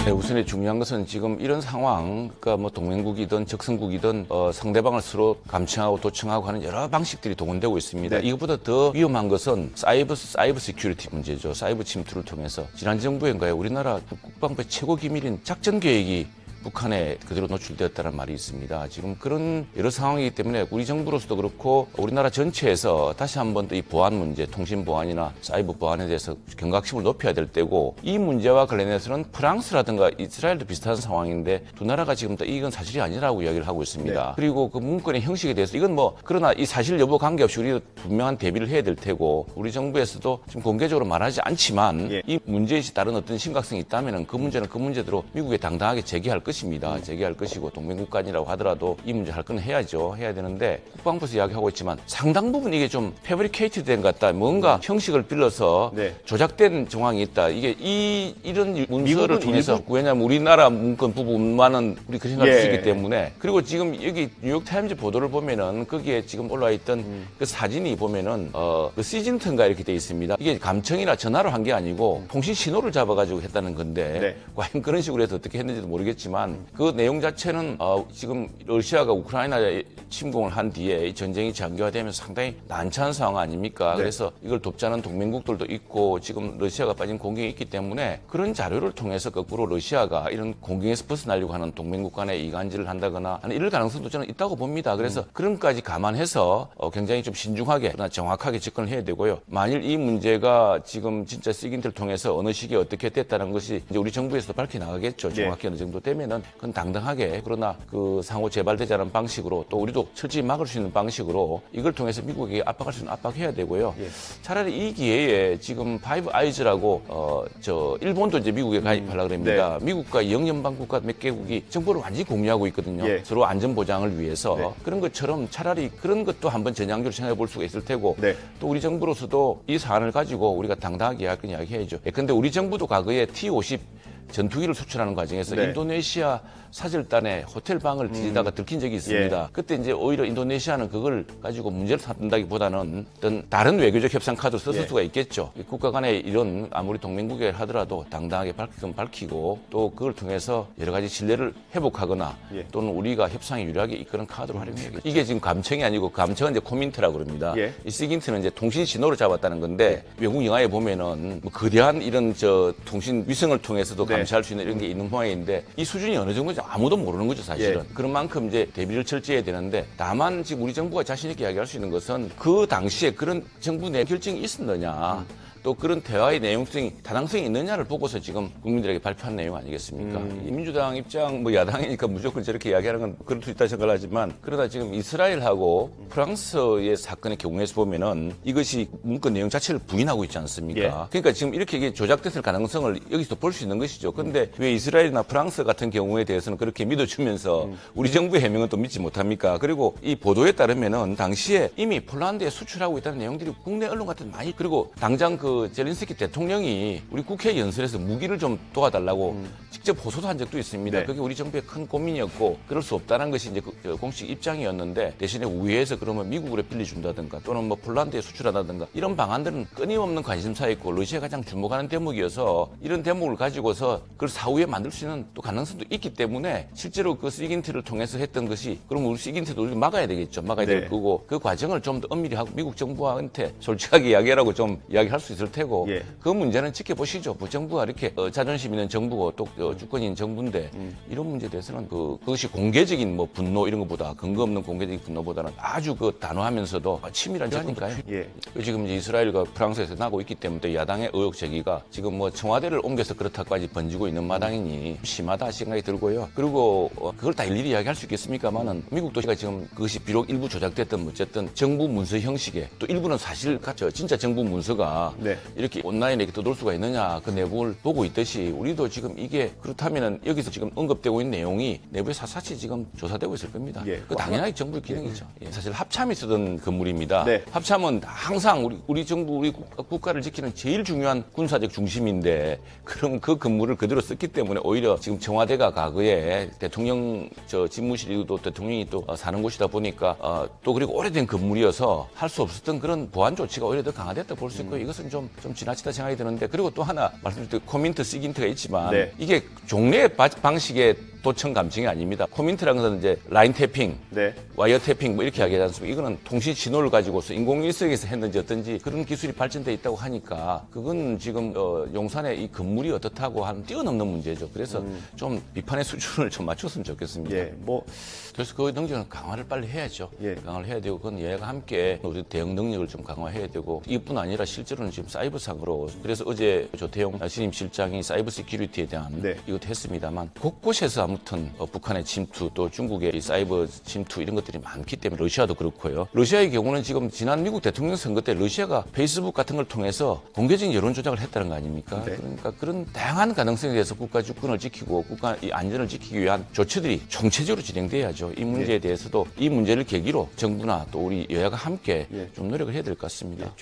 네, 우선 중요한 것은 지금 이런 상황, 그러니까 뭐 동맹국이든 적성국이든 상대방을 서로 감청하고 도청하고 하는 여러 방식들이 동원되고 있습니다. 네. 이것보다 더 위험한 것은 사이버 시큐리티 문제죠. 사이버 침투를 통해서 지난 정부인가요? 우리나라 국방부의 최고 기밀인 작전 계획이 북한에 그대로 노출되었다는 말이 있습니다. 지금 그런 여러 상황이기 때문에 우리 정부로서도 그렇고 우리나라 전체에서 다시 한번 또 이 보안 문제, 통신 보안이나 사이버 보안에 대해서 경각심을 높여야 될 때고, 이 문제와 관련해서는 프랑스라든가 이스라엘도 비슷한 상황인데 두 나라가 지금 다 이건 사실이 아니라고 이야기를 하고 있습니다. 네. 그리고 그 문건의 형식에 대해서 이건 뭐 그러나 이 사실 여부 관계없이 우리도 분명한 대비를 해야 될 테고, 우리 정부에서도 지금 공개적으로 말하지 않지만 예. 이 문제에 따른 어떤 심각성이 있다면 그 문제는 그 문제대로 미국에 당당하게 제기할 것입니다. 제기할 것이고, 동맹국간이라고 하더라도 이 문제 할 건 해야죠. 해야 되는데 국방부에서 이야기하고 있지만 상당 부분 이게 좀 패브리케이트 된 것 같다. 뭔가 형식을 빌려서 네. 조작된 정황이 있다. 이게 이런 문서를 미국은 통해서 왜냐하면 우리나라 문건 부분만은 우리 그 생각할 수 예. 있기 때문에. 그리고 지금 여기 뉴욕타임즈 보도를 보면은 거기에 지금 올라와 있던 그 사진이 보면은 그 시즌턴가 이렇게 돼 있습니다. 이게 감청이나 전화로 한 게 아니고 통신 신호를 잡아가지고 했다는 건데 네. 과연 그런 식으로 해서 어떻게 했는지도 모르겠지만 그 내용 자체는 지금 러시아가 우크라이나에 침공을 한 뒤에 이 전쟁이 장기화되면서 상당히 난처한 상황 아닙니까? 네. 그래서 이걸 돕자는 동맹국들도 있고 지금 러시아가 빠진 공경이 있기 때문에 그런 자료를 통해서 거꾸로 러시아가 이런 공경에서 벗어나려고 하는 동맹국 간의 이간질을 한다거나 하는 이럴 가능성도 저는 있다고 봅니다. 그래서 그런 것까지 감안해서 굉장히 좀 신중하게 그러나 정확하게 접근을 해야 되고요. 만일 이 문제가 지금 진짜 시긴트를 통해서 어느 시기에 어떻게 됐다는 것이 이제 우리 정부에서도 밝혀나가겠죠. 정확히 어느 정도 되면은 그건 당당하게, 그러나 그 상호 재발되지 않은 방식으로 또 우리도 철저히 막을 수 있는 방식으로 이걸 통해서 미국에게 압박할 수 있는 압박해야 되고요. 예. 차라리 이 기회에 지금 파이브 아이즈라고 일본도 이제 미국에 가입하려고 그럽니다. 네. 미국과 영연방 국가 몇 개국이 정보를 완전히 공유하고 있거든요. 예. 서로 안전 보장을 위해서. 네. 그런 것처럼 차라리 그런 것도 한번 전향적으로 생각해 볼 수가 있을 테고, 네. 또 우리 정부로서도 이 사안을 가지고 우리가 당당하게 이야기해야죠. 그런데 우리 정부도 과거에 T-50 전투기를 수출하는 과정에서 네. 인도네시아 사절단에 호텔 방을 뒤지다가 들킨 적이 있습니다. 그때 이제 오히려 인도네시아는 그걸 가지고 문제를 삼는다기보다는 어떤 다른 외교적 협상 카드를 썼을 수가 있겠죠. 국가 간에 이런 아무리 동맹국에 하더라도 당당하게 밝히고 또 그걸 통해서 여러 가지 신뢰를 회복하거나 또는 우리가 협상에 유리하게 이끄는 카드로 활용해야겠죠. 이게 지금 감청이 아니고, 감청은 이제 코민트라고 그럽니다. 이 시긴트는 이제 통신 신호를 잡았다는 건데 외국 영화에 보면은 뭐 거대한 이런 통신 위성을 통해서도 감시할 수 있는 이런 게 있는 모양인데 이 수준이 어느 정도인지 아무도 모르는 거죠, 사실은. 그런 만큼 이제 대비를 철저해야 되는데, 다만 지금 우리 정부가 자신 있게 이야기할 수 있는 것은 그 당시에 그런 정부 내 결정이 있었느냐, 또 그런 대화의 내용성이 타당성이 있느냐를 보고서 지금 국민들에게 발표한 내용 아니겠습니까? 이 민주당 입장, 뭐 야당이니까 무조건 저렇게 이야기하는 건 그럴 수 있다 생각을 하지만, 그러다 지금 이스라엘하고 프랑스의 사건의 경우에서 보면은 이것이 문건 내용 자체를 부인하고 있지 않습니까? 그러니까 지금 이렇게 이게 조작됐을 가능성을 여기서 볼 수 있는 것이죠. 그런데 왜 이스라엘이나 프랑스 같은 경우에 대해서는 그렇게 믿어주면서 우리 정부의 해명은 또 믿지 못합니까? 그리고 이 보도에 따르면은 당시에 이미 폴란드에 수출하고 있다는 내용들이 국내 언론 같은 데 많이, 그리고 당장 그 젤린스키 대통령이 우리 국회 연설에서 무기를 좀 도와달라고 직접 호소도 한 적도 있습니다. 그게 우리 정부의 큰 고민이었고 그럴 수 없다는 것이 이제 그 공식 입장이었는데, 대신에 우회해서 그러면 미국으로 빌려준다든가 또는 뭐 폴란드에 수출한다든가 이런 방안들은 끊임없는 관심사였고 러시아가 가장 주목하는 대목이어서 이런 대목을 가지고서 그걸 사후에 만들 수 있는 또 가능성도 있기 때문에 실제로 그 시긴트를 통해서 했던 것이, 그러면 우리 시긴트도 우리가 막아야 되겠죠. 막아야 될 거고 그 과정을 좀 더 엄밀히 하고 미국 정부한테 솔직하게 이야기하라고 좀 이야기할 수 있을 테고 그 문제는 지켜보시죠. 정부가 이렇게 자존심 있는 정부고 또 주권인 정부인데 이런 문제에 대해서는 그것이 공개적인 뭐 분노 이런 것보다, 근거 없는 공개적인 분노보다는 아주 단호하면서도 치밀한 접근까요. 지금 이제 이스라엘과 프랑스에서 나고 있기 때문에 야당의 의혹 제기가 지금 뭐 청와대를 옮겨서 그렇다까지 번지고 있는 마당이니 심하다 생각이 들고요. 그리고 그걸 다 일일이 이야기할 수 있겠습니까만은 미국도 지금 그것이 비록 일부 조작됐든 어쨌든 정부 문서 형식에, 또 일부는 사실 진짜 정부 문서가 이렇게 온라인에 이렇게 떠돌 수가 있느냐, 그 내부를 보고 있듯이 우리도 지금 이게 그렇다면은 여기서 지금 언급되고 있는 내용이 내부에 샅샅이 지금 조사되고 있을 겁니다. 그 당연하게 정부의 기능이죠. 사실 합참이 쓰던 건물입니다. 합참은 항상 우리 정부, 우리 국가를 지키는 제일 중요한 군사적 중심인데, 그럼 그 건물을 그대로 썼기 때문에 오히려 지금 청와대가 과거에 대통령 집무실이고 대통령이 또 사는 곳이다 보니까 또 그리고 오래된 건물이어서 할 수 없었던 그런 보안 조치가 오히려 더 강화됐다 볼 수 있고, 이것은 좀 좀 지나치다 생각이 드는데 그리고 또 하나 말씀드릴 때 코민트, 시긴트가 있지만 네. 이게 종래의 방식의 도청 감청이 아닙니다. 코민트라는 것은 이제 라인 태핑, 네. 와이어 태핑 뭐 이렇게 하지 않습니까? 이거는 통신 신호를 가지고서 인공위성에서 했는지 어떤지 그런 기술이 발전돼 있다고 하니까 그건 지금 용산의 이 건물이 어떻다고 하는 뛰어넘는 문제죠. 그래서 좀 비판의 수준을 좀 맞췄으면 좋겠습니다. 예, 뭐 그래서 그 능력은 강화를 빨리 해야죠. 예. 강화를 해야 되고 그건 여야가 함께 우리 대응 능력을 좀 강화해야 되고 이뿐 아니라 실제로는 지금 사이버상으로 그래서 어제 조태용 신임 실장이 사이버 시큐리티에 대한 네. 이것도 했습니다만 곳곳에서 아무튼 북한의 침투 또 중국의 이 사이버 침투 이런 것들이 많기 때문에 러시아도 그렇고요. 러시아의 경우는 지금 지난 미국 대통령 선거 때 러시아가 페이스북 같은 걸 통해서 공개적인 여론 조작을 했다는 거 아닙니까? 네. 그러니까 그런 다양한 가능성에 대해서 국가 주권을 지키고 국가 이 안전을 지키기 위한 조치들이 총체적으로 진행돼야죠. 이 문제에 대해서도 이 문제를 계기로 정부나 또 우리 여야가 함께 예. 좀 노력을 해야 될 것 같습니다.